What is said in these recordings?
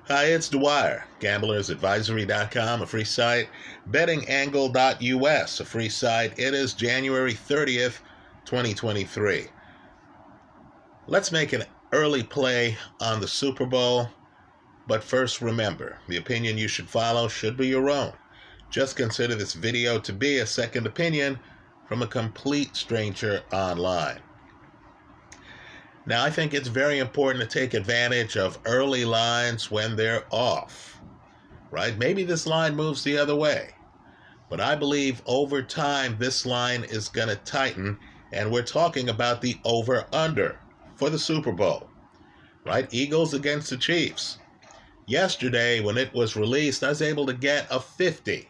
Hi, it's Dwyer, gamblersadvisory.com, a free site, bettingangle.us, a free site. It is January 30th, 2023. Let's make an early play on the Super Bowl, but first remember, the opinion you should follow should be your own. Just consider this video to be a second opinion from a complete stranger online. Now, I think it's very important to take advantage of early lines when they're off, right? Maybe this line moves the other way, but I believe over time this line is going to tighten, and we're talking about the over-under for the Super Bowl, right? Eagles against the Chiefs. Yesterday, when it was released, I was able to get a 50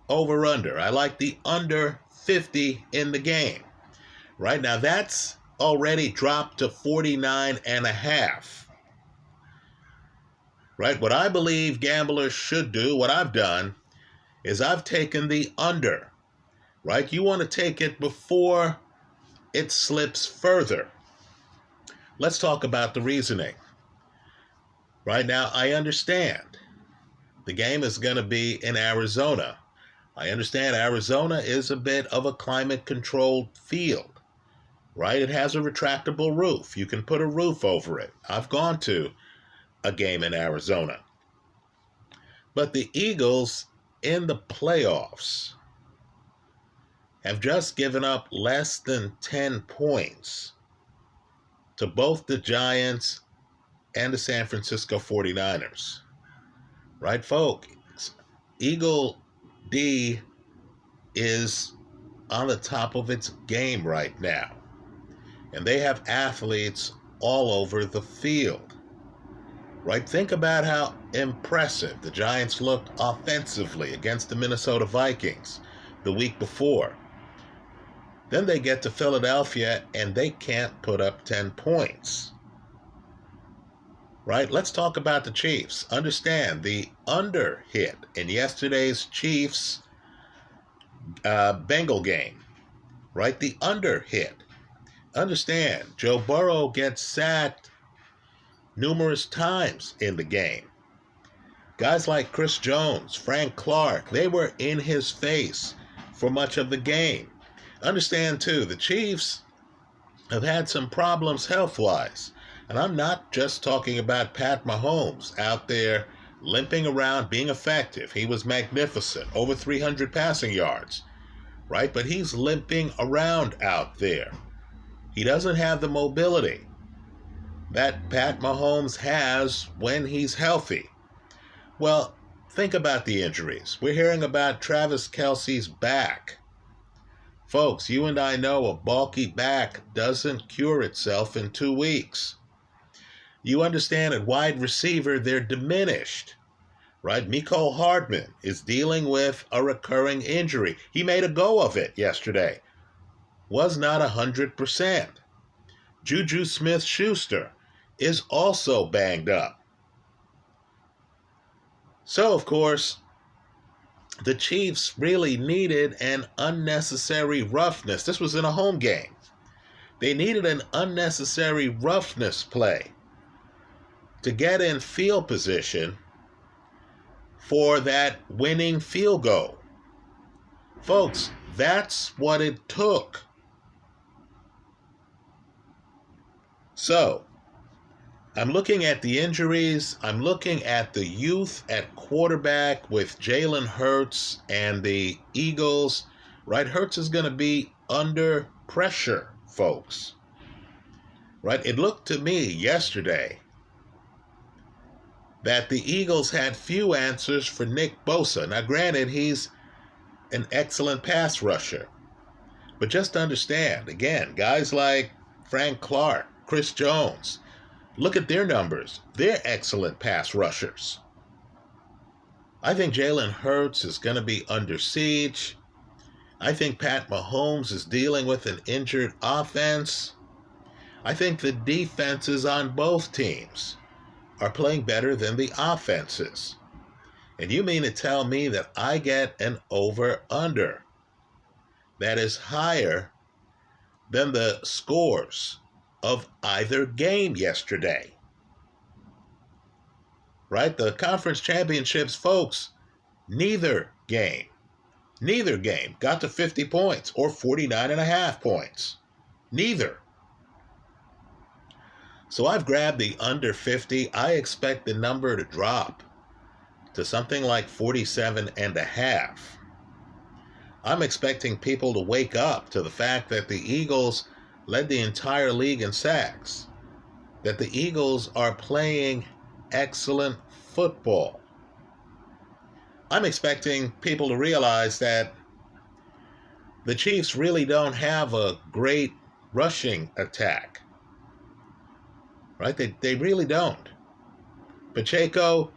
over-under. I like the under 50 in the game. Right now, that's already dropped to 49.5. Right? What I believe gamblers should do, what I've done, is I've taken the under. Right? You want to take it before it slips further. Let's talk about the reasoning. Right now, I understand the game is going to be in Arizona. I understand Arizona is a bit of a climate-controlled field. Right? It has a retractable roof. You can put a roof over it. I've gone to a game in Arizona. But the Eagles in the playoffs have just given up less than 10 points to both the Giants and the San Francisco 49ers. Right, folks? Eagle D is on the top of its game right now. And they have athletes all over the field. Right? Think about how impressive the Giants looked offensively against the Minnesota Vikings the week before. Then they get to Philadelphia and they can't put up 10 points. Right? Let's talk about the Chiefs. Understand the under hit in yesterday's Chiefs Bengal game. Right? The under hit. Understand, Joe Burrow gets sacked numerous times in the game. Guys like Chris Jones, Frank Clark, they were in his face for much of the game. Understand, too, the Chiefs have had some problems health-wise. And I'm not just talking about Pat Mahomes out there limping around, being effective. He was magnificent, over 300 passing yards, right? But he's limping around out there. He doesn't have the mobility that Pat Mahomes has when he's healthy. Well, think about the injuries. We're hearing about Travis Kelce's back. Folks, you and I know a bulky back doesn't cure itself in 2 weeks. You understand at wide receiver, they're diminished, right? Mecole Hardman is dealing with a recurring injury. He made a go of it yesterday. Was not 100%. Juju Smith-Schuster is also banged up. So, of course, the Chiefs really needed an unnecessary roughness. This was in a home game. They needed an unnecessary roughness play to get in field position for that winning field goal. Folks, that's what it took. So, I'm looking at the injuries. I'm looking at the youth at quarterback with Jalen Hurts and the Eagles. Right? Hurts is going to be under pressure, folks. Right? It looked to me yesterday that the Eagles had few answers for Nick Bosa. Now, granted, he's an excellent pass rusher. But just understand, again, guys like Frank Clark, Chris Jones, look at their numbers. They're excellent pass rushers. I think Jalen Hurts is going to be under siege. I think Pat Mahomes is dealing with an injured offense. I think the defenses on both teams are playing better than the offenses. And you mean to tell me that I get an over-under that is higher than the scores of either game yesterday? right? The conference championships, folks, neither game got to 50 points or 49 and a half points. Neither. So I've grabbed the under 50. I expect the number to drop to something like 47 and a half. I'm expecting people to wake up to the fact that the Eagles led the entire league in sacks, that the Eagles are playing excellent football. I'm expecting people to realize that the Chiefs really don't have a great rushing attack, right? They really don't. Pacheco,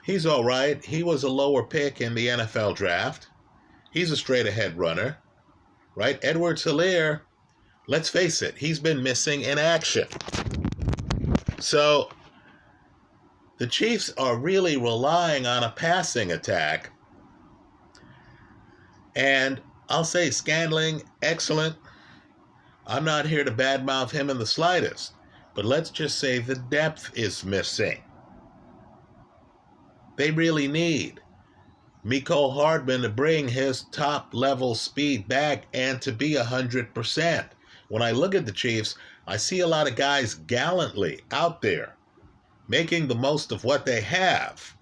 he's all right. He was a lower pick in the NFL draft. He's a straight-ahead runner, right? Edwards-Helaire, let's face it, he's been missing in action. So the Chiefs are really relying on a passing attack. And I'll say Scantling, excellent. I'm not here to badmouth him in the slightest. But let's just say the depth is missing. They really need Mecole Hardman to bring his top-level speed back and to be 100%. When I look at the Chiefs, I see a lot of guys gallantly out there making the most of what they have.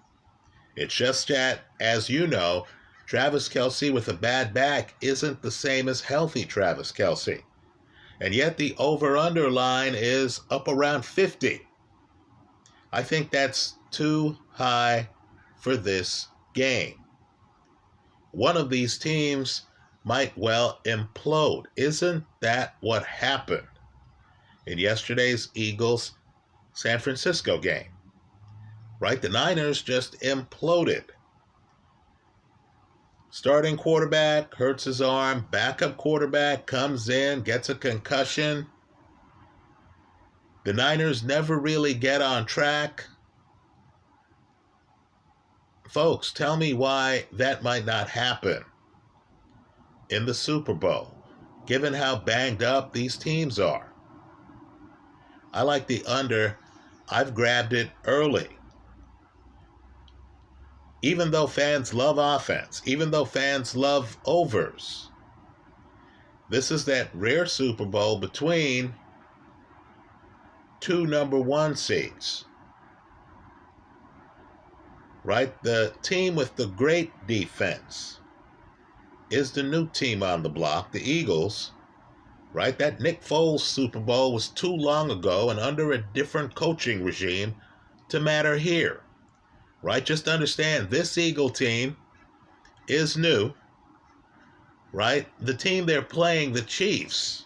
It's just that, as you know, Travis Kelce with a bad back isn't the same as healthy Travis Kelce. And yet the over-under line is up around 50. I think that's too high for this game. One of these teams might well implode. Isn't that what happened in yesterday's Eagles-San Francisco game? Right? The Niners just imploded. Starting quarterback hurts his arm. Backup quarterback comes in, gets a concussion. The Niners never really get on track. Folks, tell me why that might not happen in the Super Bowl, given how banged up these teams are. I like the under. I've grabbed it early. Even though fans love offense, even though fans love overs, this is that rare Super Bowl between two number one seeds. Right? The team with the great defense is the new team on the block, the Eagles. Right? That Nick Foles Super Bowl was too long ago and under a different coaching regime to matter here. Right? Just understand this Eagle team is new. Right? The team they're playing, the Chiefs,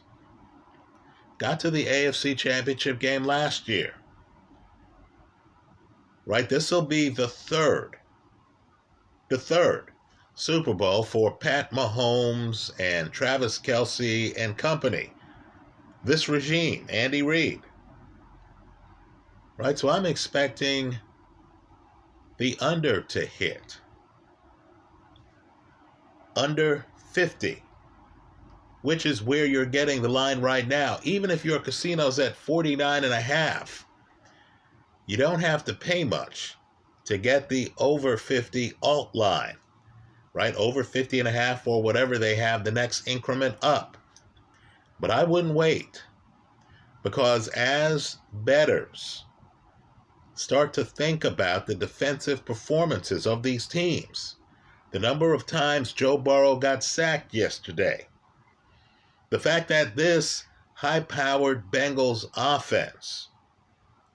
got to the AFC Championship game last year. Right? This will be the third Super Bowl for Pat Mahomes and Travis Kelce and company. This regime, Andy Reid. Right? So I'm expecting the under to hit. Under 50, which is where you're getting the line right now. Even if your casino's at 49 and a half, you don't have to pay much to get the over 50 alt line, right? Over 50 and a half or whatever they have the next increment up. But I wouldn't wait, because as bettors start to think about the defensive performances of these teams, the number of times Joe Burrow got sacked yesterday, the fact that this high-powered Bengals offense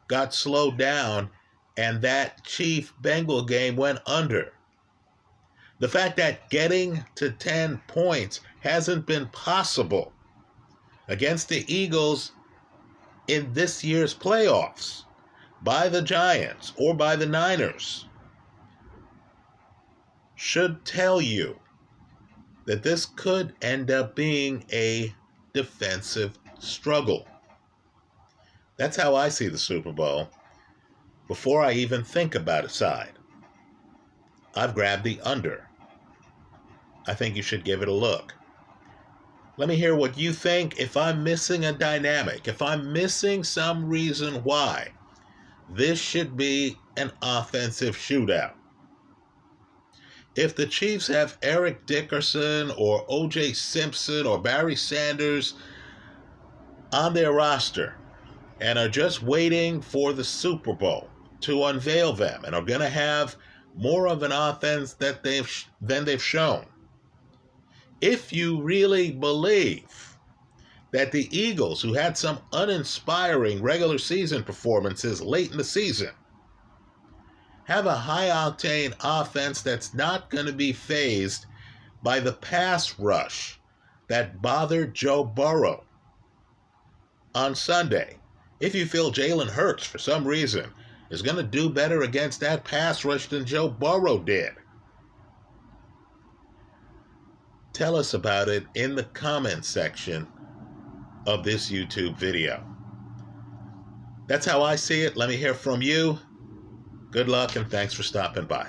got slowed down and that Chief Bengal game went under, the fact that getting to 10 points hasn't been possible against the Eagles in this year's playoffs by the Giants or by the Niners, should tell you that this could end up being a defensive struggle. That's how I see the Super Bowl before I even think about a side. I've grabbed the under. I think you should give it a look. Let me hear what you think. If I'm missing a dynamic, if I'm missing some reason why this should be an offensive shootout. If the Chiefs have Eric Dickerson or O.J. Simpson or Barry Sanders on their roster and are just waiting for the Super Bowl to unveil them and are going to have more of an offense than they've shown, if you really believe that the Eagles, who had some uninspiring regular season performances late in the season, have a high-octane offense that's not going to be fazed by the pass rush that bothered Joe Burrow on Sunday, if you feel Jalen Hurts, for some reason, is going to do better against that pass rush than Joe Burrow did, tell us about it in the comments section of this YouTube video. That's how I see it. Let me hear from you. Good luck and thanks for stopping by.